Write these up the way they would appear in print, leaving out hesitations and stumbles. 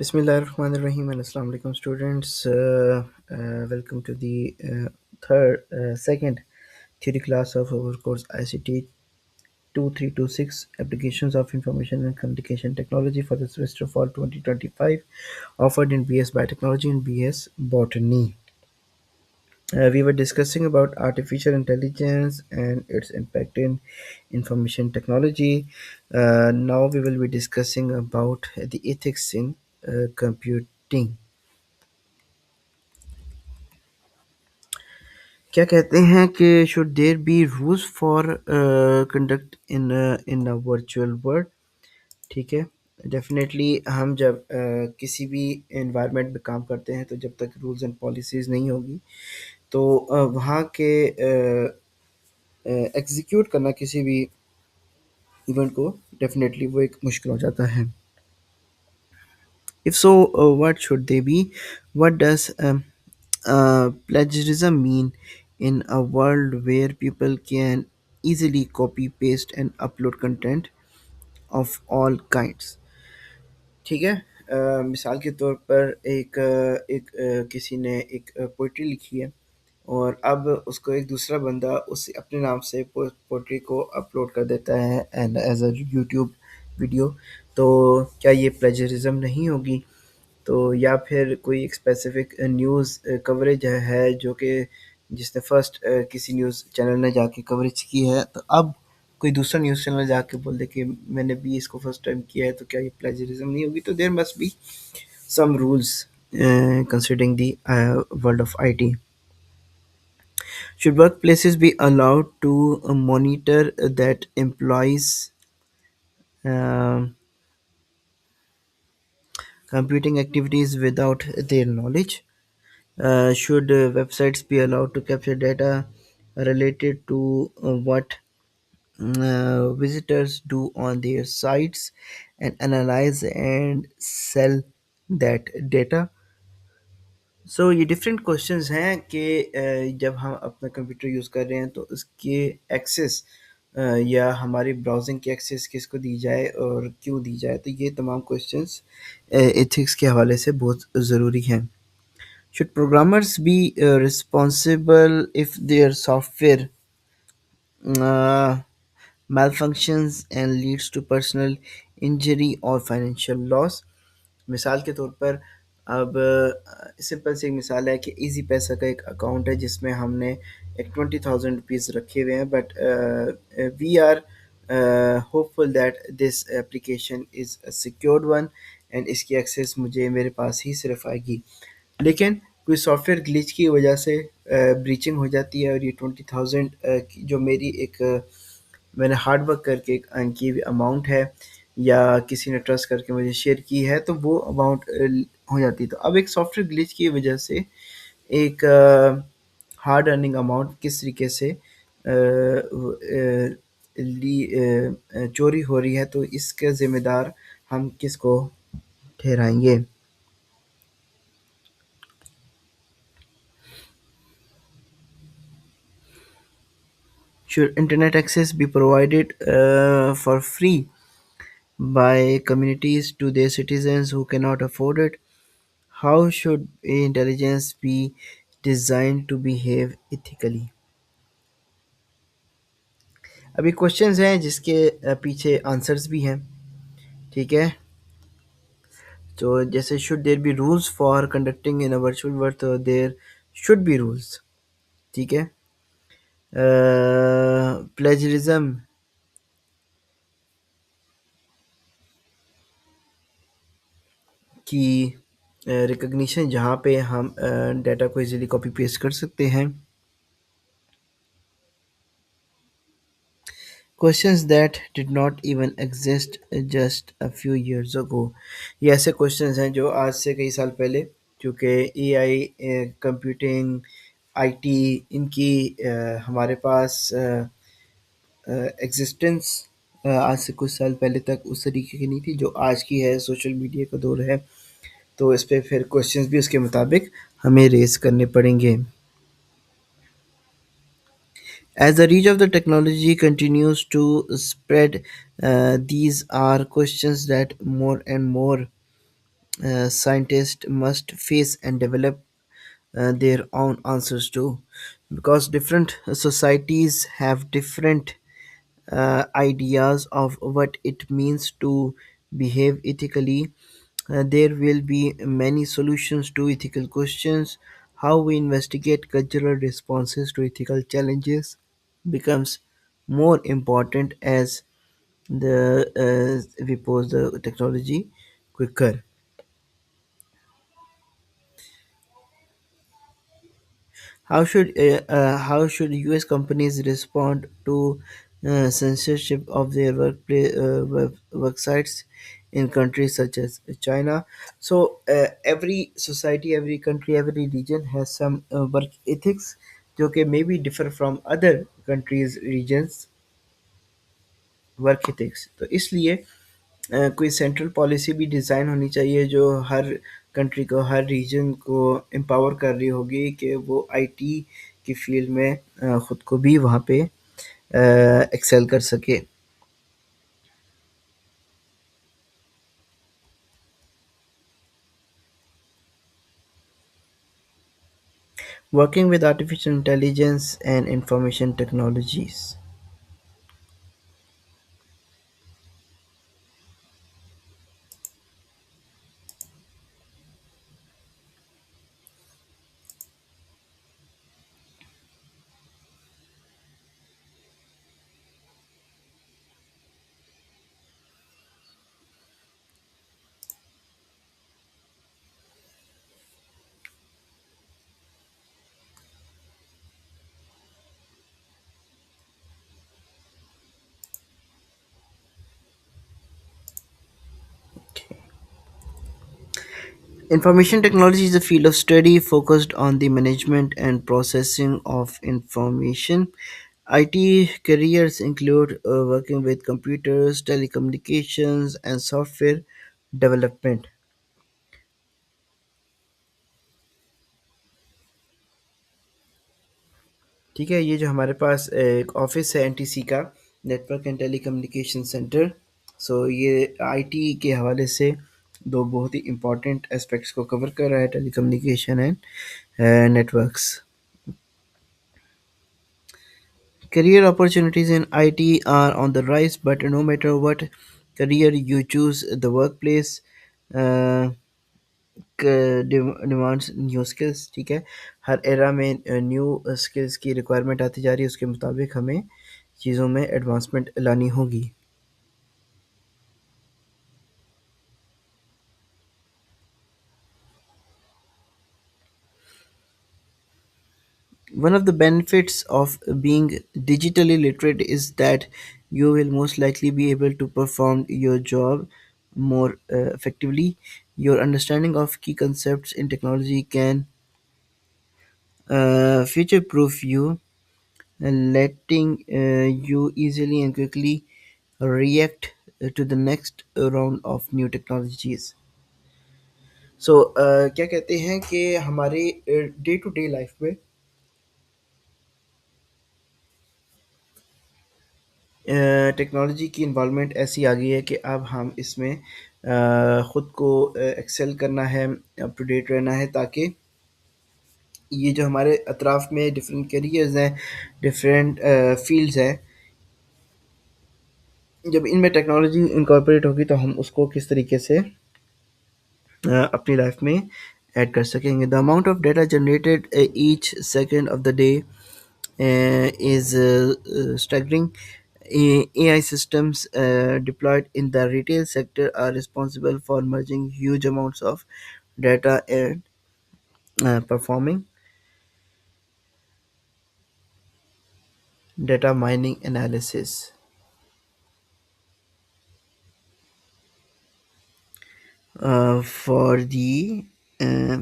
Bismillahirrahmanirrahim and Assalamu alaikum students. Welcome to the second theory class of our course ICT 2326 Applications of Information and Communication Technology for the semester fall 2025, offered in BS Biotechnology and BS Botany. We were discussing about artificial intelligence and its impact in information technology. Now we will be discussing about the ethics in computing. क्या कहते हैं कि should there be rules for conduct in a virtual world. ठीक है। Definitely हम जब किसी भी एनवायरनमेंट में काम करते हैं तो जब तक रूल्स एंड पॉलिसीज़ नहीं होगी तो वहाँ के एग्जीक्यूट करना किसी भी इवेंट को डेफिनेटली वो एक मुश्किल हो जाता है। If so, what should they be? What does plagiarism mean in a world where people can easily copy, paste, and upload content of all kinds? ठीक है। मिसाल के तौर पर किसी ने एक पोइट्री लिखी है और अब उसको एक दूसरा बंदा उस अपने नाम से पोइट्री को अपलोड कर देता है and as a YouTube video. तो क्या ये प्लेजरिज्म नहीं होगी? तो या फिर कोई एक स्पेसिफिक न्यूज़ कवरेज है जो कि जिसने फर्स्ट किसी न्यूज़ चैनल ने जाके कवरेज की है, तो अब कोई दूसरा न्यूज़ चैनल जाके बोल दे कि मैंने भी इसको फर्स्ट टाइम किया है, तो क्या ये प्लेजरिज्म नहीं होगी? तो there must be some rules considering the world of IT. Should workplaces be allowed to monitor that employees um computing activities without their knowledge? Should websites be allowed to capture data related to what visitors do on their sites and analyze and sell that data? सो ये different questions हैं कि जब हम अपना computer use कर रहे हैं तो उसके एक्सेस या हमारी ब्राउजिंग की एक्सेस किसको दी जाए और क्यों दी जाए, तो ये तमाम क्वेश्चंस एथिक्स के हवाले से बहुत ज़रूरी हैं। Should programmers be responsible if their software uh, malfunctions and leads to personal injury or financial loss? मिसाल के तौर पर अब सिंपल सी एक मिसाल है कि इजी पैसा का एक अकाउंट है जिसमें हमने एक 20,000 रुपीज़ रखे हुए हैं, but we are hopeful that this application is a secured one and इसकी एक्सेस मुझे मेरे पास ही सिर्फ आएगी। लेकिन कोई सॉफ्टवेयर ग्लिच की वजह से ब्रीचिंग हो जाती है और ये 20,000 जो मेरी एक मैंने हार्ड वर्क करके एक अर्न की हुई अमाउंट है या किसी ने ट्रस्ट करके मुझे शेयर की है, तो वो अमाउंट हो जाती है। तो अब एक सॉफ्टवेयर ग्लिच की वजह से एक हार्ड अर्निंग अमाउंट किस तरीके से चोरी हो रही है, तो इसके ज़िम्मेदार हम किसको ठहराएंगे? Should internet access be provided for free by communities to their citizens who cannot afford it? How should intelligence be designed to behave ethically? अभी क्वेश्चंस हैं जिसके पीछे आंसर्स भी हैं। ठीक है। तो जैसे should there be rules for conducting in a virtual world, तो देयर शुड बी रूल्स। ठीक है। प्लेजरिज्म की रिकग्निशन जहाँ पे हम डाटा को इजीली कॉपी पेस्ट कर सकते हैं। Questions that did not even exist just a few years ago. ये ऐसे क्वेश्चंस हैं जो आज से कई साल पहले, क्योंकि एआई, कंप्यूटिंग, आईटी, इनकी हमारे पास एग्जिस्टेंस आज से कुछ साल पहले तक उस तरीके की नहीं थी जो आज की है। सोशल मीडिया का दौर है, तो इस पे फिर क्वेश्चंस भी उसके मुताबिक हमें रेस करने पड़ेंगे। As the reach of the technology continues to spread, these are questions that more and more scientists must face and develop their own answers to, because different societies have different ideas of what it means to behave ethically. There will be many solutions to ethical questions. How we investigate cultural responses to ethical challenges becomes more important as we pose the technology quicker. How should U.S. companies respond to censorship of their worksites in countries such as China? So every society, every country, every region has some work ethics, जो कि maybe differ from other countries regions work ethics तो इसलिए कोई central policy भी design होनी चाहिए जो हर country को हर रीजन को एम्पावर कर रही होगी कि वो आईटी की फील्ड में ख़ुद को भी वहाँ पे एक्सेल कर सके. Working with artificial intelligence and information technologies. Information technology is a field of study focused on the management and processing of information. IT careers include working with computers, telecommunications, and software development. ठीक है, ये जो हमारे पास एक office है NTC का, network and telecommunication centre. सो ये IT के हवाले से दो बहुत ही इम्पोर्टेंट एस्पेक्ट्स को कवर कर रहा है, telecommunication and networks. Career opportunities in IT are on the rise, but no matter what career you choose, the workplace uh, demands new skills. ठीक है, हर एरा में न्यू स्किल्स की रिक्वायरमेंट आती जा रही है, उसके मुताबिक हमें चीज़ों में एडवांसमेंट लानी होगी. One of the benefits of being digitally literate is that you will most likely be able to perform your job more effectively. Your understanding of key concepts in technology can future-proof you, letting you easily and quickly react to the next round of new technologies. सो क्या कहते हैं कि हमारे day to day life में technology की involvement ऐसी आ गई है कि अब हम इसमें ख़ुद को एक्सेल करना है, अप टू डेट रहना है, ताकि ये जो हमारे अतराफ़ में डिफरेंट करियर्स हैं, डिफरेंट फील्ड्स हैं, जब इनमें टेक्नोलॉजी इनकॉर्पोरेट होगी तो हम उसको किस तरीके से अपनी लाइफ में ऐड कर सकेंगे. The amount of data generated each second of the day is staggering. AI systems deployed in the retail sector are responsible for merging huge amounts of data and performing data mining analysis for the uh,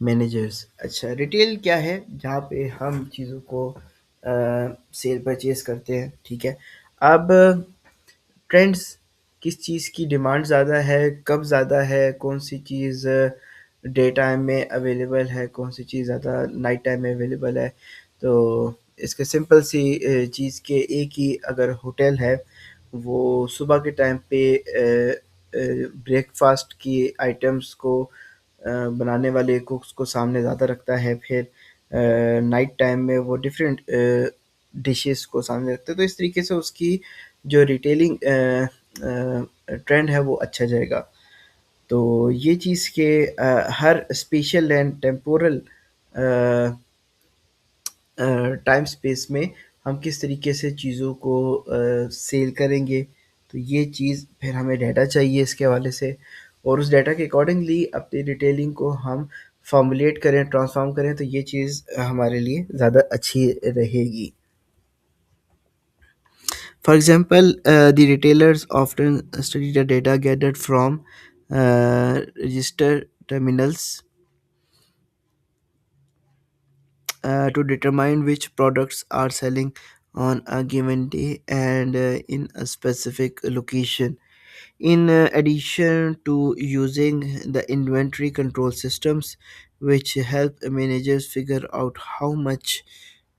managers. अच्छा, retail क्या है? जहाँ पे हम चीज़ों को cell purchase करते हैं, ठीक है? अब ट्रेंड्स, किस चीज़ की डिमांड ज़्यादा है, कब ज़्यादा है, कौन-सी चीज़ डे टाइम में अवेलेबल है, कौन-सी चीज़ ज़्यादा नाइट टाइम में अवेलेबल है. तो इसके सिंपल सी चीज़ के एक ही अगर होटल है, वो सुबह के टाइम पे ब्रेकफास्ट की आइटम्स को बनाने वाले कुक्स को सामने ज़्यादा रखता है, फिर नाइट टाइम में वो डिफरेंट डिशेस को सामने रखता है, तो इस तरीके से उसकी जो रिटेलिंग ट्रेंड है वो अच्छा जाएगा। तो ये चीज़ के हर special and temporal time space में हम किस तरीके से चीज़ों को सेल करेंगे, तो ये चीज़ फिर हमें डाटा चाहिए इसके हवाले से, और उस डाटा के अकॉर्डिंगली अपनी डिटेलिंग को हम फॉर्मुलेट करें, ट्रांसफॉर्म करें, तो ये चीज़ हमारे लिए ज़्यादा अच्छी रहेगी। For example, the retailers often study the data gathered from register terminals to determine which products are selling on a given day and in a specific location. In addition to using the inventory control systems, which help managers figure out how much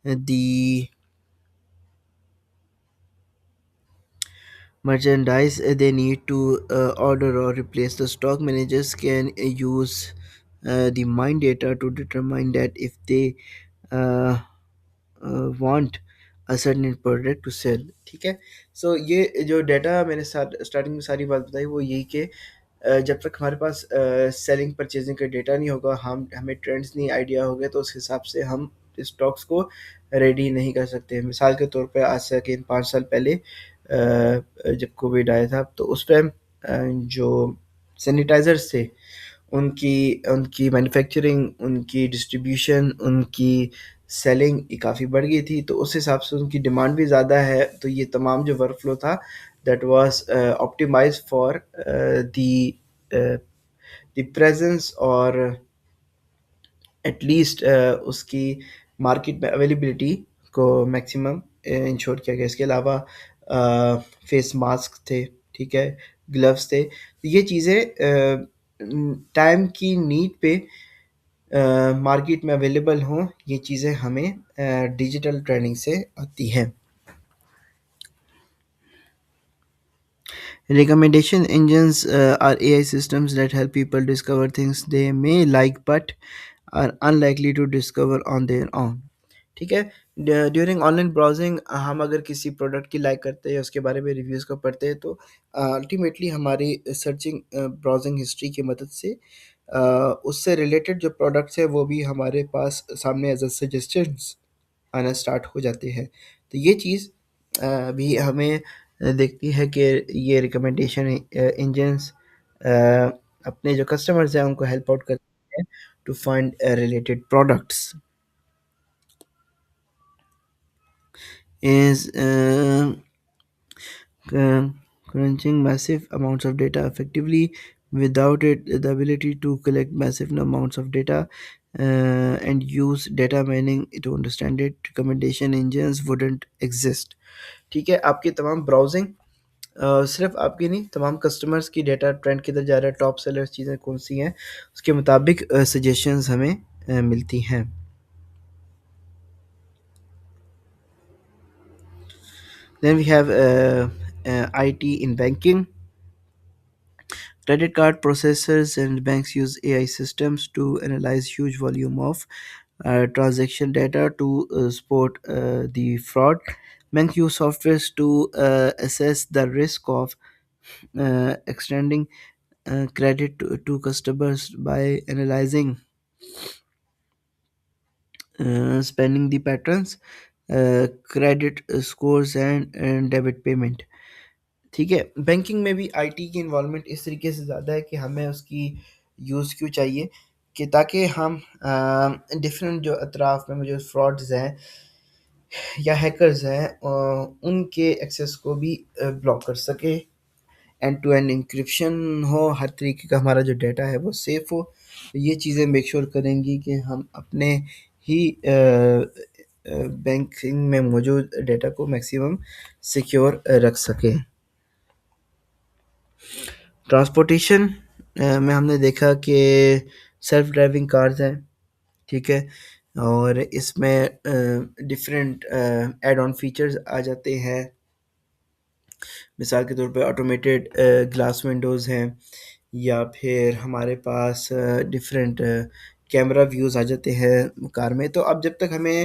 the merchandise they need to order or replace, the stock managers can use the mine data to determine that if they uh, want a certain product to sell. ठीक है, सो ये जो data मैंने starting में सारी बात बताई वो यही कि जब तक हमारे पास सेलिंग परचेजिंग का डेटा नहीं होगा, हमें ट्रेंड्स नहीं आइडिया हो गए, तो उस हिसाब से हम स्टॉक्स को रेडी नहीं कर सकते। मिसाल के तौर पे आज से कि 5 साल पहले जब कोविड आया था, तो उस टाइम जो सैनिटाइजर्स थे उनकी उनकी मैन्युफैक्चरिंग, उनकी डिस्ट्रीब्यूशन, उनकी सेलिंग काफ़ी बढ़ गई थी, तो उस हिसाब से उनकी डिमांड भी ज़्यादा है, तो ये तमाम जो वर्कफ्लो था that was optimized for the presence और एटलीस्ट उसकी मार्केट में अवेलेबिलिटी को मैक्सिमम इंश्योर किया गया। इसके अलावा फेस मास्क थे, ठीक है, ग्लव्स थे, तो ये चीज़ें टाइम की नीड पे मार्केट में अवेलेबल हों, ये चीज़ें हमें डिजिटल ट्रेनिंग से आती हैं। Recommendation engines are AI systems that help people discover things they may like but are unlikely to discover on their own। ठीक है, ड्यूरिंग ऑनलाइन ब्राउजिंग हम अगर किसी प्रोडक्ट की लाइक करते हैं, उसके बारे में रिव्यूज़ को पढ़ते हैं, तो अल्टीमेटली हमारी सर्चिंग ब्राउजिंग हिस्ट्री की मदद से उससे रिलेटेड जो प्रोडक्ट्स हैं वो भी हमारे पास सामने एज अ सजेशंस आना स्टार्ट हो जाते हैं। तो ये चीज़ भी हमें देखती है कि ये रिकमेंडेशन इंजन्स अपने जो कस्टमर्स हैं उनको हेल्प आउट करते हैं to find related products. is cr- crunching massive amounts of data effectively. Without it, the ability to collect massive amounts of data and use data mining to understand it, recommendation engines wouldn't exist। ठीक है, आपकी तमाम browsing सिर्फ आपकी नहीं, तमाम customers की data trend किधर जा रहा है, टॉप सेलर्स चीज़ें कौन सी हैं, उसके मुताबिक सजेशंस हमें मिलती हैं। Then we have IT in banking. Credit card processors and banks use AI systems to analyze huge volume of transaction data to spot the fraud. Banks use softwares to assess the risk of extending credit to customers by analyzing spending the patterns, credit scores and debit payment। ठीक है, banking में भी IT की involvement इस तरीके से ज़्यादा है कि हमें उसकी यूज़ क्यों चाहिए, कि ताकि हम डिफरेंट जो अतराफ में जो फ्रॉड्स हैं या हैकर्स हैं उनके एक्सेस को भी ब्लॉक कर सके, एंड टू एंड इंक्रिप्शन हो, हर तरीके का हमारा जो डाटा है वो सेफ़ हो। तो ये चीज़ें मेक श्योर करेंगी कि हम अपने ही बैंकिंग में मौजूद डाटा को मैक्सिमम सिक्योर रख सकें। ट्रांसपोर्टेशन में हमने देखा कि सेल्फ ड्राइविंग कार्स हैं, ठीक है, और इसमें डिफरेंट एड ऑन फीचर्स आ जाते हैं, मिसाल के तौर पे ऑटोमेटेड ग्लास विंडोज़ हैं, या फिर हमारे पास डिफरेंट कैमरा व्यूज़ आ जाते हैं कार में। तो अब जब तक हमें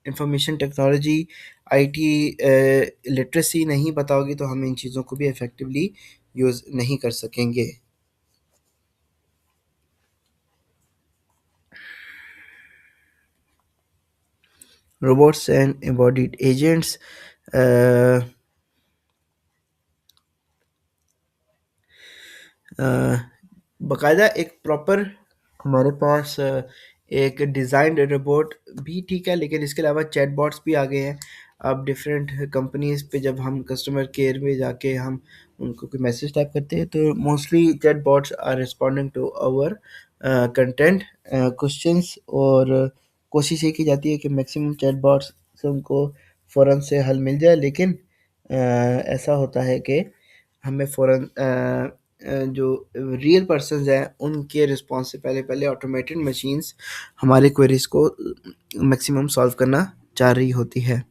इंफॉर्मेशन टेक्नोलॉजी, आईटी लिटरेसी नहीं पता होगी, तो हम इन चीज़ों को भी इफ़ेक्टिवली यूज़ नहीं कर सकेंगे। रोबोट्स एंड एम्बॉडीड एजेंट्स, बाकायदा एक प्रॉपर हमारे पास एक डिज़ाइंड रोबोट भी ठीक है, लेकिन इसके अलावा चैटबॉट्स भी आ गए हैं। अब डिफरेंट कंपनीज़ पे जब हम कस्टमर केयर में जाके हम उनको कोई मैसेज टाइप करते हैं, तो mostly chatbots are responding to our content questions, और कोशिश ये की जाती है कि मैक्सिमम चैटबॉट्स से उनको फ़ौरन से हल मिल जाए। लेकिन ऐसा होता है कि हमें फ़ौरन जो रियल पर्सन्स हैं उनके रिस्पॉन्स से पहले पहले ऑटोमेटेड मशीन्स हमारे क्वेरीज को मैक्सिमम सॉल्व करना चाह रही होती है।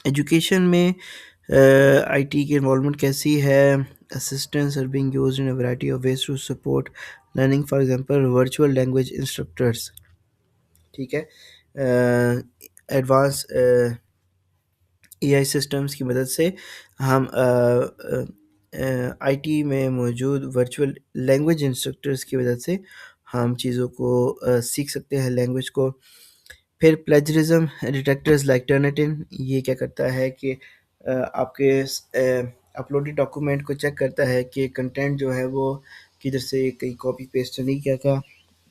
एजुकेशन में आईटी की इन्वॉल्वमेंट कैसी है? Assistants are being used in a variety of ways to support learning, for example virtual language instructors, ठीक है, एडवांस एआई सिस्टम्स की मदद से हम आईटी में मौजूद वर्चुअल लैंग्वेज इंस्ट्रक्टर्स की मदद से हम चीज़ों को सीख सकते हैं, लैंग्वेज को। फिर प्लेजरिज्म डिटेक्टर्स लाइक टर्निटिन, ये क्या करता है कि आपके अपलोडेड डॉक्यूमेंट को चेक करता है कि कंटेंट जो है वो किधर से कहीं कॉपी पेस्ट तो नहीं किया था।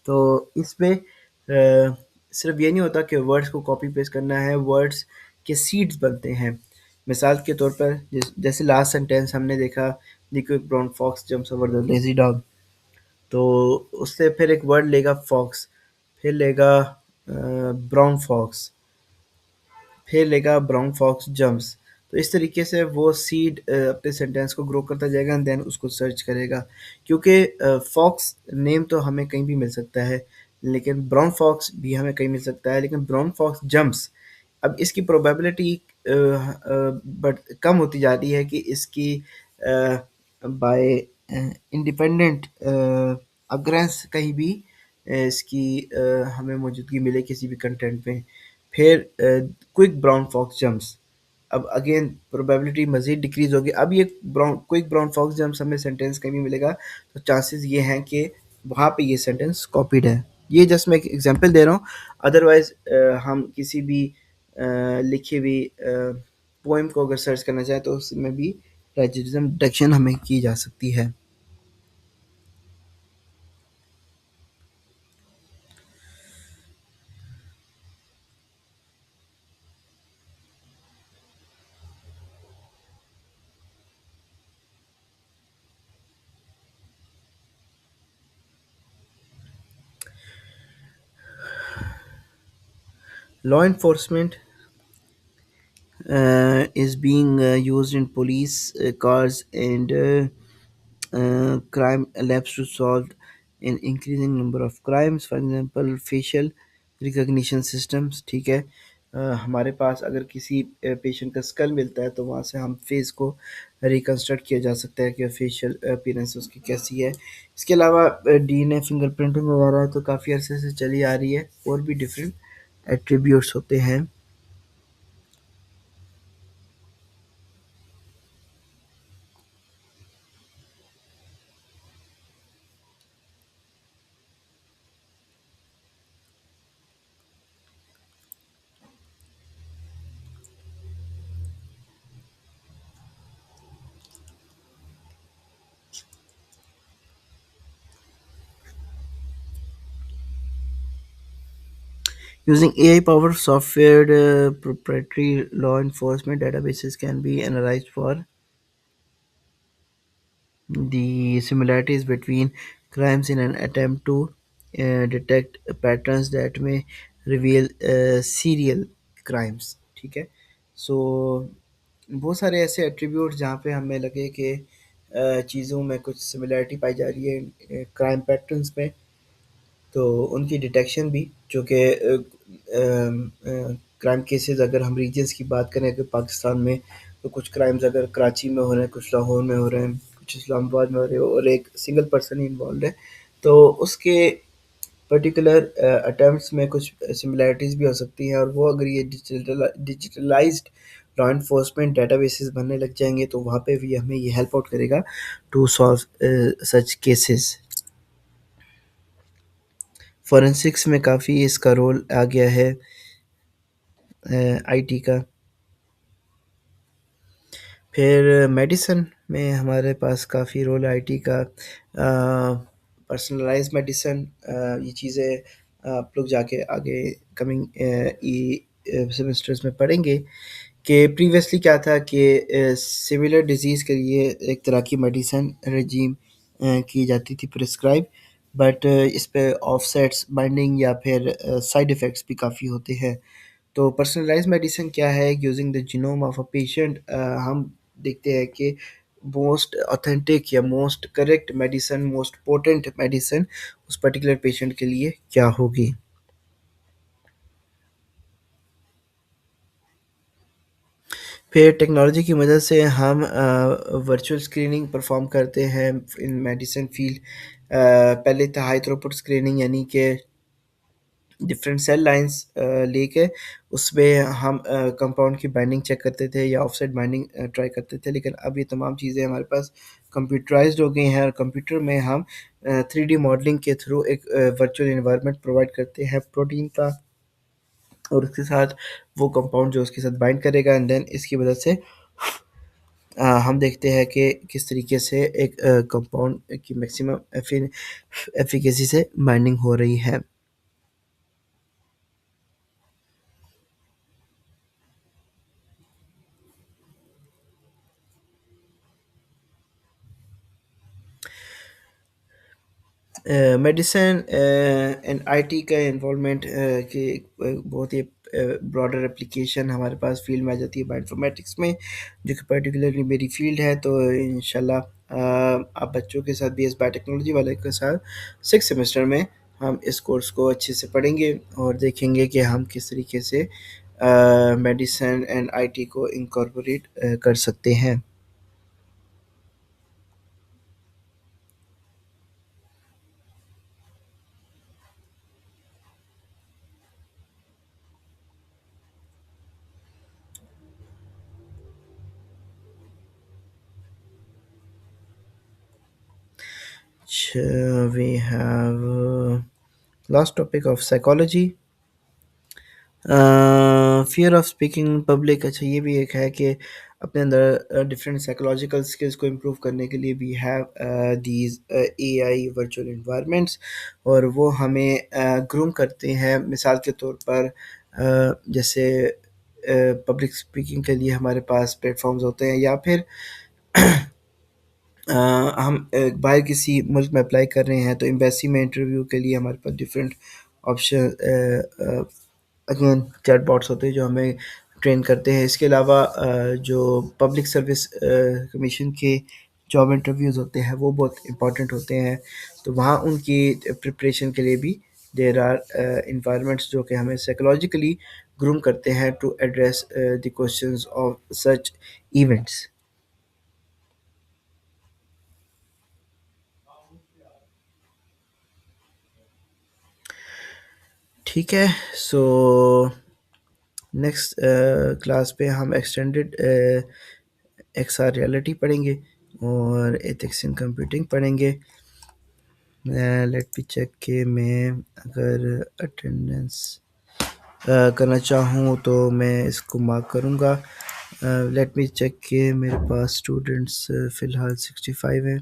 तो इसमें सिर्फ ये नहीं होता कि वर्ड्स को कॉपी पेस्ट करना है, वर्ड्स के सीड्स बनते हैं। मिसाल के तौर पर जैसे लास्ट सेंटेंस हमने देखा, the quick brown fox jumps over the lazy dog, तो उससे फिर एक वर्ड लेगा फॉक्स, फिर लेगा ब्राउन फॉक्स, फिर लेगा ब्राउन फॉक्स जंप्स। तो इस तरीके से वो सीड अपने सेंटेंस को ग्रो करता जाएगा एंड देन उसको सर्च करेगा। क्योंकि फॉक्स नेम तो हमें कहीं भी मिल सकता है, लेकिन ब्राउन फॉक्स भी हमें कहीं मिल सकता है, लेकिन ब्राउन फॉक्स जंप्स, अब इसकी प्रोबेबिलिटी बट कम होती जा रही है कि इसकी बाय इंडिपेंडेंट अग्रेंस कहीं भी इसकी हमें मौजूदगी मिले किसी भी कंटेंट में। फिर क्विक ब्राउन फॉक्स जंप्स, अब अगेन प्रोबेबिलिटी मज़ीद डिक्रीज़ होगी। अब ये क्विक ब्राउन फॉक्स जंप्स हमें सेंटेंस कहीं भी मिलेगा, तो चांसेस ये हैं कि वहाँ पे ये सेंटेंस कॉपीड है। ये जस्ट मैं एक एग्जांपल दे रहा हूँ। अदरवाइज़ हम किसी भी लिखी हुई पोएम को अगर सर्च करना चाहें, तो उसमें भी प्लेजरिज्म डिटेक्शन हमें की जा सकती है। Law enforcement is being used in police cars and crime labs to solve an increasing number of crimes. For example, facial recognition systems, ठीक है। हमारे पास अगर किसी पेशेंट का स्कल मिलता है, तो वहाँ से हम फेस को रिकंस्ट्रक्ट किया जा सकता है कि फेशियल अपीयरेंस उसकी कैसी है। इसके अलावा डीएनए फिंगरप्रिंटिंग वगैरह तो काफ़ी अरसे से चली आ रही है, और भी डिफरेंट एट्रीब्यूट्स होते हैं। Using AI-powered software, proprietary law enforcement databases can be analyzed for the similarities between crimes in an attempt to detect patterns that may reveal serial crimes, ठीक है। सो बहुत सारे ऐसे एट्रीब्यूट जहाँ पे हमें लगे कि चीज़ों में कुछ सिमिलैरिटी पाई जा रही है क्राइम पैटर्न्स में, तो उनकी डिटेक्शन भी, जो कि क्राइम केसेस अगर हम रीजन्स की बात करें अगर पाकिस्तान में, तो कुछ क्राइम्स अगर कराची में हो रहे हैं, कुछ लाहौर में हो रहे हैं, कुछ इस्लामाबाद में हो रहे हैं और एक सिंगल पर्सन ही इन्वॉल्व है, तो उसके पर्टिकुलर अटेम्प्ट्स में कुछ सिमिलैरिटीज़ भी हो सकती हैं, और वो अगर ये डिजिटलाइज्ड लॉ इन्फोर्समेंट डेटाबेसेस बनने लग जाएंगे तो वहाँ पे भी हमें ये हेल्प आउट करेगा to solve such cases. Forensics में काफ़ी इसका रोल आ गया है आईटी का। फिर मेडिसिन में हमारे पास काफ़ी रोल है आईटी का। पर्सनलाइज मेडिसिन, ये चीज़ें आप लोग जाके आगे कमिंग ई सेमेस्टर्स में पढ़ेंगे कि प्रीवियसली क्या था कि सिमिलर डिजीज़ के लिए एक तरह की मेडिसिन रजीम की जाती थी प्रिस्क्राइब, बट इस पे ऑफसेट्स बाइंडिंग या फिर साइड इफ़ेक्ट्स भी काफ़ी होते हैं। तो पर्सनलाइज मेडिसिन क्या है, using the genome of a patient हम देखते हैं कि मोस्ट ऑथेंटिक या most correct medicine, most potent medicine उस पर्टिकुलर पेशेंट के लिए क्या होगी। फिर टेक्नोलॉजी की मदद से हम वर्चुअल स्क्रीनिंग परफॉर्म करते हैं इन मेडिसिन फील्ड। पहले था हाई थ्रूपुट स्क्रीनिंग, यानी कि डिफरेंट सेल लाइंस लेके उसमें हम कंपाउंड की बाइंडिंग चेक करते थे या ऑफसेट बाइंडिंग ट्राई करते थे, लेकिन अब ये तमाम चीज़ें हमारे पास कंप्यूटराइज्ड हो गई हैं और कंप्यूटर में हम 3D मॉडलिंग के थ्रू एक वर्चुअल इन्वायरमेंट प्रोवाइड करते हैं प्रोटीन का, और उसके साथ वो कंपाउंड जो उसके साथ बाइंड करेगा, एंड देन इसकी मदद से हम देखते हैं कि किस तरीके से एक कंपाउंड की मैक्सिमम एफिकेसी से बाइंडिंग हो रही है। मेडिसिन एंड आईटी का इन्वॉल्वमेंट की बहुत ही ब्रॉडर एप्लीकेशन हमारे पास फील्ड में आ जाती है बायोइन्फॉर्मेटिक्स में, जो कि पर्टिकुलरली मेरी फील्ड है। तो इंशाल्लाह आप बच्चों के साथ बी एस बायोटेक्नोलॉजी वाले के साथ 6 सेमेस्टर में हम इस कोर्स को अच्छे से पढ़ेंगे और देखेंगे कि हम किस तरीके से मेडिसिन एंड आईटी को इनकॉर्पोरेट कर सकते हैं। We have last topic of psychology, fear of speaking public. अच्छा, ये भी एक है कि अपने अंदर डिफरेंट साइकोलॉजिकल स्किल्स को इम्प्रूव करने के लिए we have these AI virtual environments, और वो हमें ग्रूम करते हैं। मिसाल के तौर पर जैसे पब्लिक स्पीकिंग के लिए हमारे पास प्लेटफॉर्म्स होते हैं, या फिर अ, हम बाहर किसी मुल्क में अप्लाई कर रहे हैं तो एम्बेसी में इंटरव्यू के लिए हमारे पास डिफरेंट ऑप्शन अगेन चैटबॉट्स होते हैं जो हमें ट्रेन करते हैं। इसके अलावा जो पब्लिक सर्विस कमीशन के जॉब इंटरव्यूज़ होते हैं वो बहुत इंपॉर्टेंट होते हैं, तो वहाँ उनकी प्रिपरेशन के लिए भी देर आर इन्वायरमेंट्स जो कि हमें साइकोलॉजिकली ग्रूम करते हैं to address the questions of such events. ठीक है। सो नेक्स्ट क्लास पे हम एक्सटेंडेड एक्सआर रियलिटी पढ़ेंगे और एथिक्स इन कंप्यूटिंग पढ़ेंगे। लेट मी चेक कि मैं अगर अटेंडेंस करना चाहूँ तो मैं इसको मार्क करूँगा। लेट मी चेक कि मेरे पास स्टूडेंट्स फ़िलहाल 65 हैं।